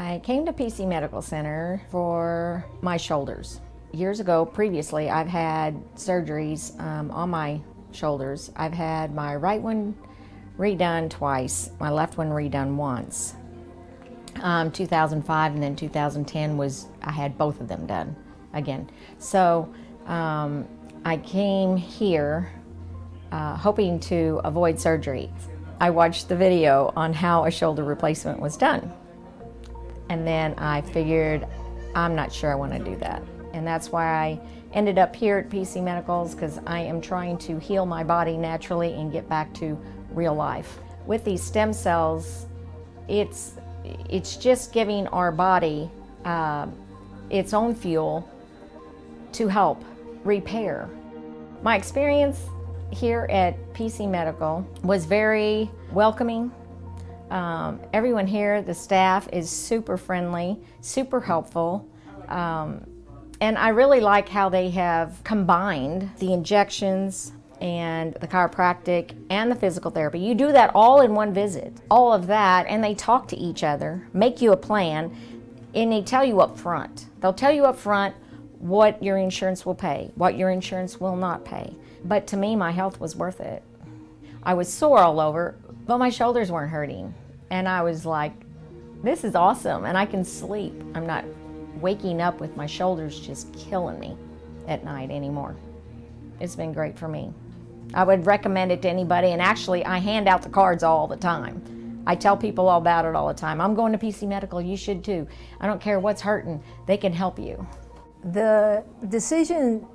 I came to PC Medical Center for my shoulders. Years ago, previously, I've had surgeries on my shoulders. I've had my right one redone twice, my left one redone once. 2005 and then 2010 I had both of them done again. So I came here hoping to avoid surgery. I watched the video on how a shoulder replacement was done. And then I figured, I'm not sure I want to do that. And that's why I ended up here at PC Medicals, because I am trying to heal my body naturally and get back to real life. With these stem cells, it's just giving our body its own fuel to help repair. My experience here at PC Medical was very welcoming. Everyone here, the staff is super friendly, super helpful. And I really like how they have combined the injections and the chiropractic and the physical therapy. You do that all in one visit, all of that, and they talk to each other, make you a plan, and they tell you up front. They'll tell you up front what your insurance will pay, what your insurance will not pay. But to me, my health was worth it. I was sore all over, but my shoulders weren't hurting. And I was like, this is awesome, and I can sleep. I'm not waking up with my shoulders just killing me at night anymore. It's been great for me. I would recommend it to anybody, and actually I hand out the cards all the time. I tell people all about it all the time. I'm going to PC Medical, you should too. I don't care what's hurting, they can help you. The decision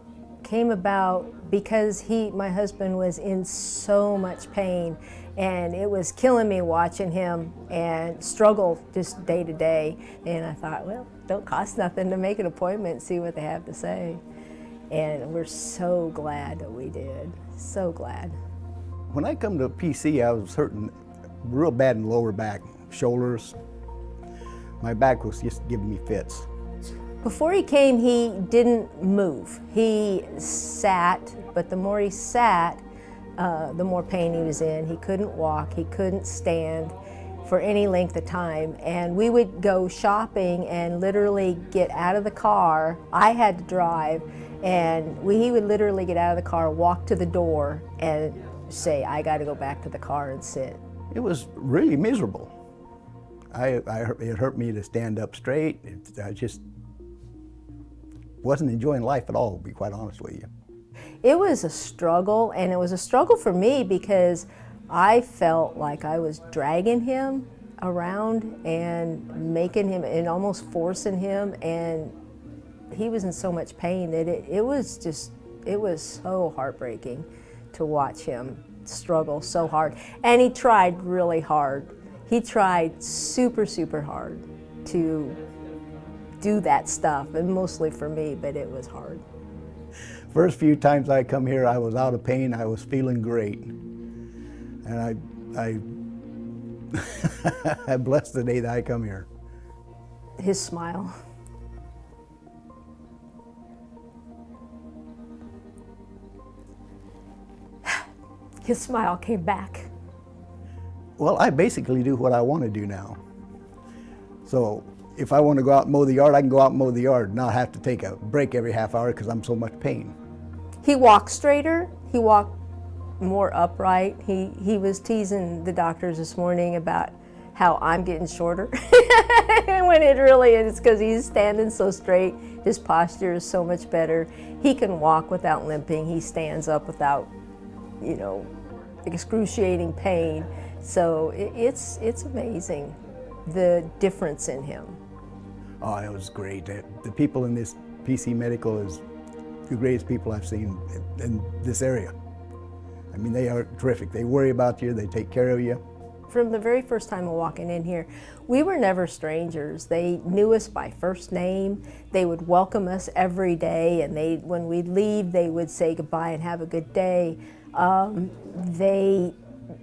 came about because my husband was in so much pain, and it was killing me watching him and struggle just day to day. And I thought, well, don't cost nothing to make an appointment and see what they have to say. And we're so glad that we did, so glad. When I come to PC, I was hurting real bad in the lower back, shoulders. My back was just giving me fits. Before he came, he didn't move. He sat, but the more he sat, the more pain he was in. He couldn't walk, he couldn't stand for any length of time. And we would go shopping and literally get out of the car. I had to drive, and he would literally get out of the car, walk to the door, and say, I got to go back to the car and sit. It was really miserable. It hurt me to stand up straight. I just wasn't enjoying life at all, to be quite honest with you. It was a struggle, and it was a struggle for me because I felt like I was dragging him around and making him and almost forcing him, and he was in so much pain that it was so heartbreaking to watch him struggle so hard. And he tried really hard. He tried super, super hard to do that stuff, and mostly for me, but it was hard. First few times I come here, I was out of pain, I was feeling great. And I bless the day that I come here. His smile. His smile came back. Well, I basically do what I want to do now. So if I want to go out and mow the yard, I can go out and mow the yard, not have to take a break every half hour because I'm so much pain. He walked straighter, he walked more upright. He was teasing the doctors this morning about how I'm getting shorter when it really is because he's standing so straight. His posture is so much better. He can walk without limping. He stands up without, excruciating pain. So it's amazing, the difference in him. Oh, it was great. The people in this PC Medical is the greatest people I've seen in this area. I mean, they are terrific. They worry about you, they take care of you. From the very first time of walking in here, we were never strangers. They knew us by first name. They would welcome us every day, and when we'd leave, they would say goodbye and have a good day. They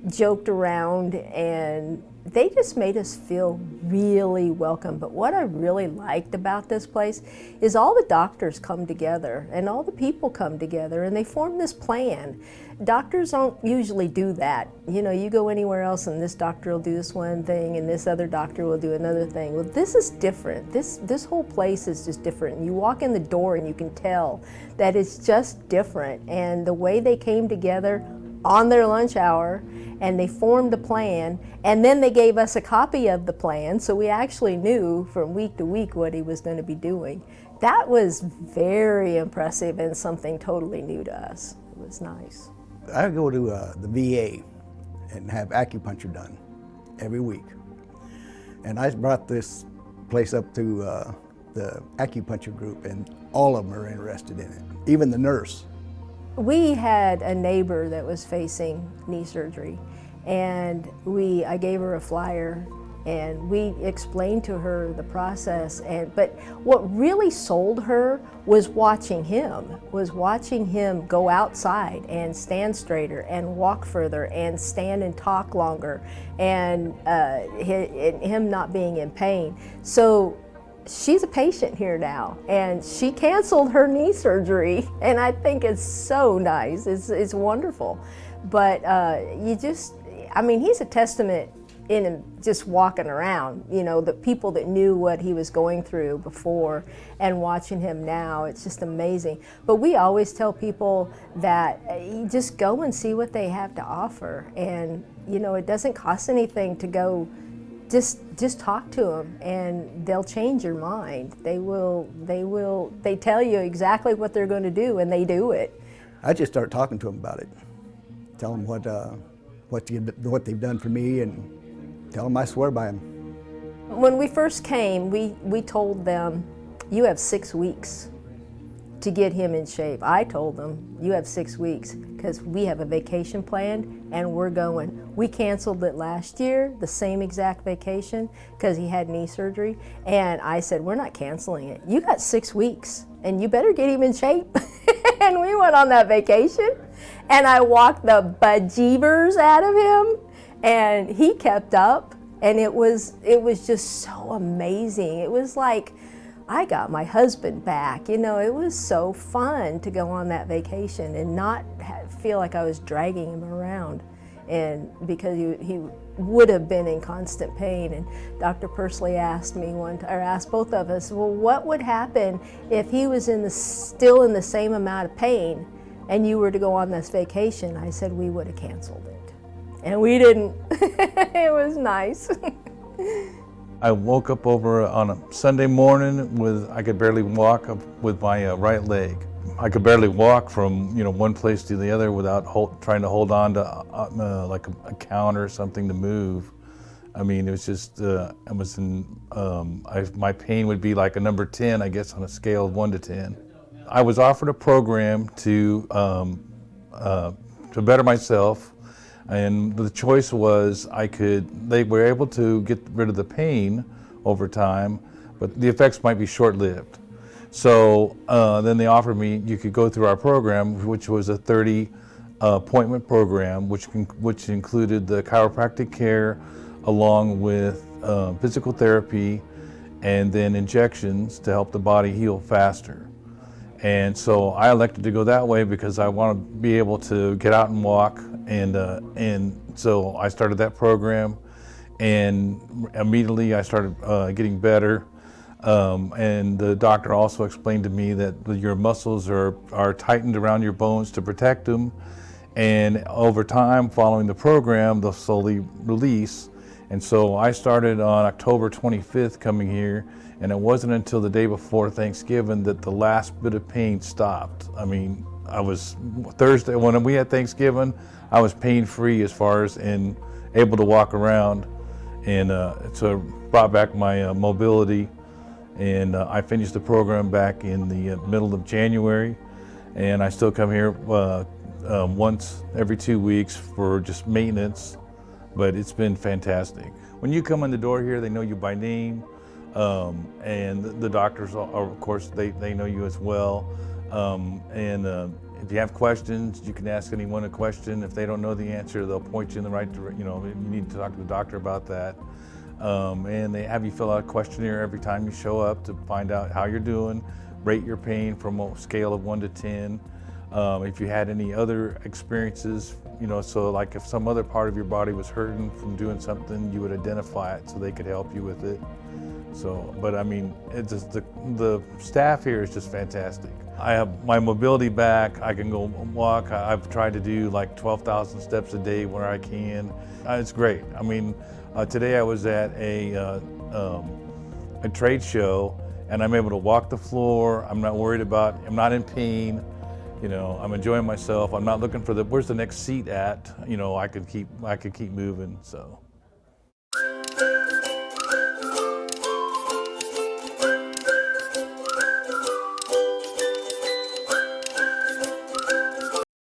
joked around and they just made us feel really welcome. But what I really liked about this place is all the doctors come together and all the people come together and they form this plan. Doctors don't usually do that. You know, you go anywhere else and this doctor will do this one thing and this other doctor will do another thing. Well, this is different. This whole place is just different. You walk in the door and you can tell that it's just different. And the way they came together on their lunch hour and they formed a plan, and then they gave us a copy of the plan, so we actually knew from week to week what he was going to be doing. That was very impressive and something totally new to us. It was nice. I go to the VA and have acupuncture done every week. And I brought this place up to the acupuncture group, and all of them are interested in it, even the nurse. We had a neighbor that was facing knee surgery, and I gave her a flyer and we explained to her the process. But what really sold her was watching him go outside and stand straighter and walk further and stand and talk longer, and him not being in pain. So she's a patient here now, and she canceled her knee surgery, and I think it's so nice. It's wonderful. But he's a testament in him just walking around, you know, the people that knew what he was going through before and watching him now, it's just amazing. But we always tell people that you just go and see what they have to offer, and you know, it doesn't cost anything to go. Just talk to them and they'll change your mind. They tell you exactly what they're going to do, and they do it. I just start talking to them about it. Tell them what they've done for me, and tell them I swear by them. When we first came, we told them, you have 6 weeks to get him in shape. I told them, you have 6 weeks because we have a vacation planned and we're going. We canceled it last year, the same exact vacation, because he had knee surgery. And I said, we're not canceling it. You got 6 weeks and you better get him in shape. And we went on that vacation and I walked the bejeebers out of him, and he kept up, and it was just so amazing. It was like I got my husband back. You know, it was so fun to go on that vacation and not feel like I was dragging him around, and because he would have been in constant pain. And Dr. Pursley asked me asked both of us, well, what would happen if he was still in the same amount of pain and you were to go on this vacation? I said, we would have canceled it. And we didn't. It was nice. I woke up over on a Sunday morning I could barely walk with my right leg. I could barely walk from one place to the other without trying to hold on to like a counter or something to move. I mean, it was just my pain would be like a number 10, I guess, on a scale of 1 to 10. I was offered a program to better myself. And the choice was they were able to get rid of the pain over time, but the effects might be short-lived. So then they offered me, you could go through our program, which was a 30 appointment program, which included the chiropractic care along with physical therapy and then injections to help the body heal faster. And so I elected to go that way because I want to be able to get out and walk. And so I started that program, and immediately I started getting better. And the doctor also explained to me that your muscles are tightened around your bones to protect them. And over time, following the program, they'll slowly release. And so I started on October 25th coming here, and it wasn't until the day before Thanksgiving that the last bit of pain stopped. I mean, Thursday, when we had Thanksgiving, I was pain-free as far as and able to walk around, and so it brought back my mobility, and I finished the program back in the middle of January, and I still come here once every 2 weeks for just maintenance, but it's been fantastic. When you come in the door here, they know you by name, and the doctors, of course, they know you as well, and If you have questions, you can ask anyone a question. If they don't know the answer, they'll point you in the right direction. You know, you need to talk to the doctor about that. And they have you fill out a questionnaire every time you show up to find out how you're doing, rate your pain from a scale of 1 to 10. If you had any other experiences, you know, so like if some other part of your body was hurting from doing something, you would identify it so they could help you with it. So, but I mean, it's just the staff here is just fantastic. I have my mobility back. I can go walk. I've tried to do like 12,000 steps a day where I can. It's great. I mean, today I was at a trade show, and I'm able to walk the floor. I'm not worried about. I'm not in pain. You know, I'm enjoying myself. I'm not looking for where's the next seat at. You know, I could keep moving. So.